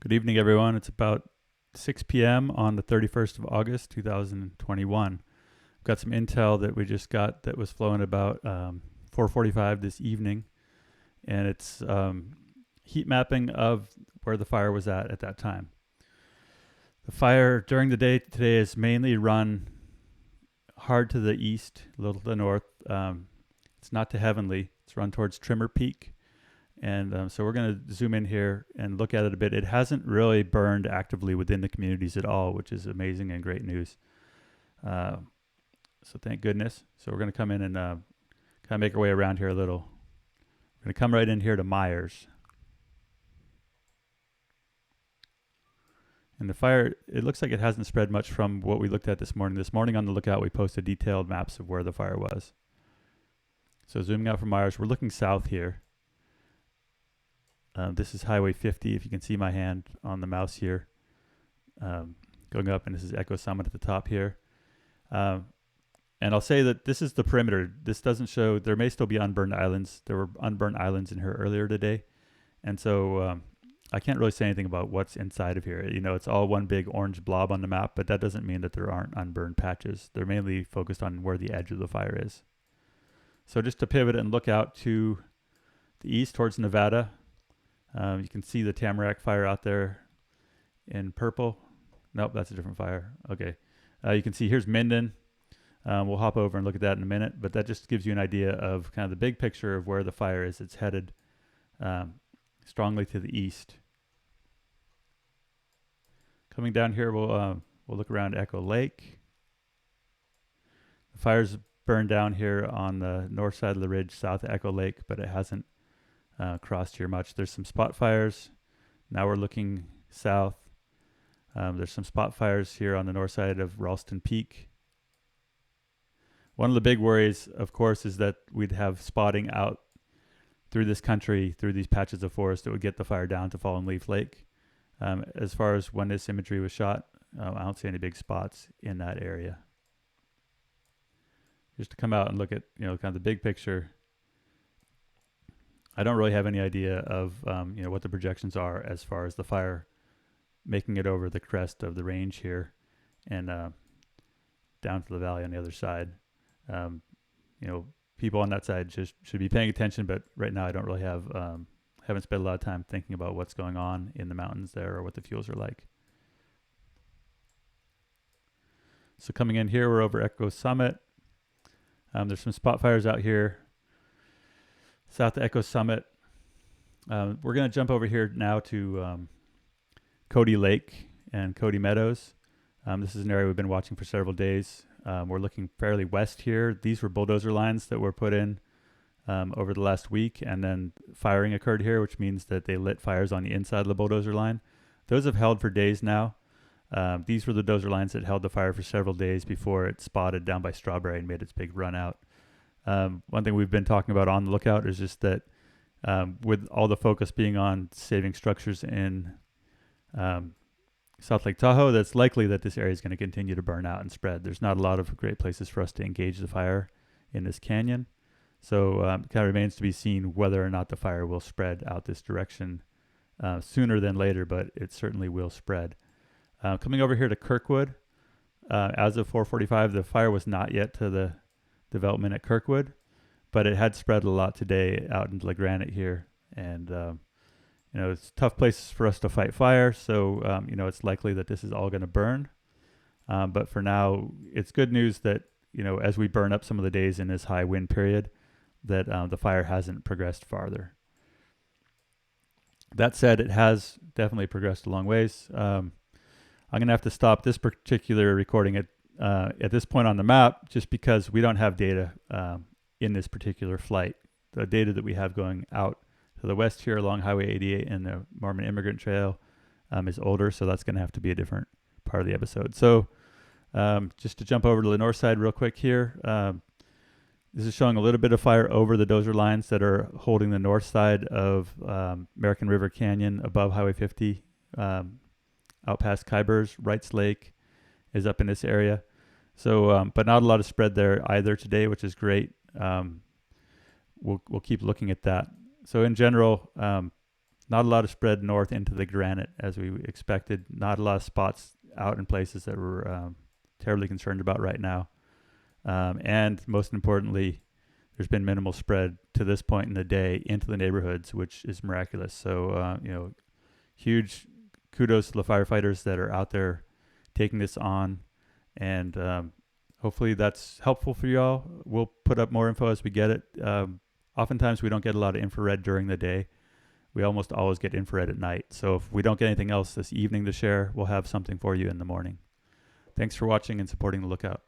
Good evening, everyone. It's about 6 p.m. on the 31st of August, 2021. I've got some intel that we just got that was flowing about 4:45 this evening, and it's heat mapping of where the fire was at that time. The fire during the day today is mainly run hard to the east, a little to the north. It's not to Heavenly. It's run towards Trimmer Peak. And so we're going to zoom in here and look at it a bit. It hasn't really burned actively within the communities at all, which is amazing and great news. So thank goodness. So we're going to come in and kind of make our way around here a little. We're going to come right in here to Meyers. And the fire, it looks like it hasn't spread much from what we looked at this morning. This morning on the lookout, we posted detailed maps of where the fire was. So zooming out from Meyers, we're looking south here. This is Highway 50, if you can see my hand on the mouse here. Going up, and this is Echo Summit at the top here. And I'll say that this is the perimeter. This doesn't show, there may still be unburned islands. There were unburned islands in here earlier today. And so I can't really say anything about what's inside of here. You know, it's all one big orange blob on the map, but that doesn't mean that there aren't unburned patches. They're mainly focused on where the edge of the fire is. So just to pivot and look out to the east towards Nevada, you can see the Tamarack fire out there in purple. Nope, that's a different fire. Okay. You can see here's Minden. We'll hop over and look at that in a minute, but that just gives you an idea of kind of the big picture of where the fire is. It's headed strongly to the east. Coming down here, we'll look around Echo Lake. The fire's burned down here on the north side of the ridge south of Echo Lake, but it hasn't crossed here much. There's some spot fires. Now we're looking south. There's some spot fires here on the north side of Ralston Peak. One of the big worries, of course, is that we'd have spotting out through this country, through these patches of forest that would get the fire down to Fallen Leaf Lake. As far as when this imagery was shot, I don't see any big spots in that area. Just to come out and look at, you know, kind of the big picture, I don't really have any idea of, you know, what the projections are as far as the fire making it over the crest of the range here and down to the valley on the other side. You know, people on that side just should be paying attention, but right now I don't really have, haven't spent a lot of time thinking about what's going on in the mountains there or what the fuels are like. So coming in here, we're over Echo Summit. There's some spot fires out here south of Echo Summit. We're going to jump over here now to Cody Lake and Cody Meadows. This is an area we've been watching for several days. We're looking fairly west here. These were bulldozer lines that were put in over the last week, and then firing occurred here, which means that they lit fires on the inside of the bulldozer line. Those have held for days now. These were the dozer lines that held the fire for several days before it spotted down by Strawberry and made its big run out. One thing we've been talking about on the lookout is just that with all the focus being on saving structures in South Lake Tahoe, that's likely that this area is going to continue to burn out and spread. There's not a lot of great places for us to engage the fire in this canyon. So it kind of remains to be seen whether or not the fire will spread out this direction sooner than later, but it certainly will spread. Coming over here to Kirkwood, as of 4:45, the fire was not yet to the development at Kirkwood, but it had spread a lot today out into the granite here. And, you know, it's tough places for us to fight fire. So, you know, it's likely that this is all going to burn. But for now, it's good news that, you know, as we burn up some of the days in this high wind period, that the fire hasn't progressed farther. That said, it has definitely progressed a long ways. I'm going to have to stop this particular recording at this point on the map just because we don't have data in this particular flight. The data that we have going out to the west here along Highway 88 and the Mormon Immigrant Trail is older, so that's going to have to be a different part of the episode. So just to jump over to the north side real quick here, this is showing a little bit of fire over the dozer lines that are holding the north side of American River Canyon above Highway 50. Out past Kybers, Wrights Lake is up in this area. So, but not a lot of spread there either today, which is great. We'll keep looking at that. So in general, not a lot of spread north into the granite as we expected. Not a lot of spots out in places that we're terribly concerned about right now. And most importantly, there's been minimal spread to this point in the day into the neighborhoods, which is miraculous. So, huge kudos to the firefighters that are out there taking this on. And hopefully that's helpful for y'all. We'll put up more info as we get it. Oftentimes we don't get a lot of infrared during the day. We almost always get infrared at night. So if we don't get anything else this evening to share, we'll have something for you in the morning. Thanks for watching and supporting The Lookout.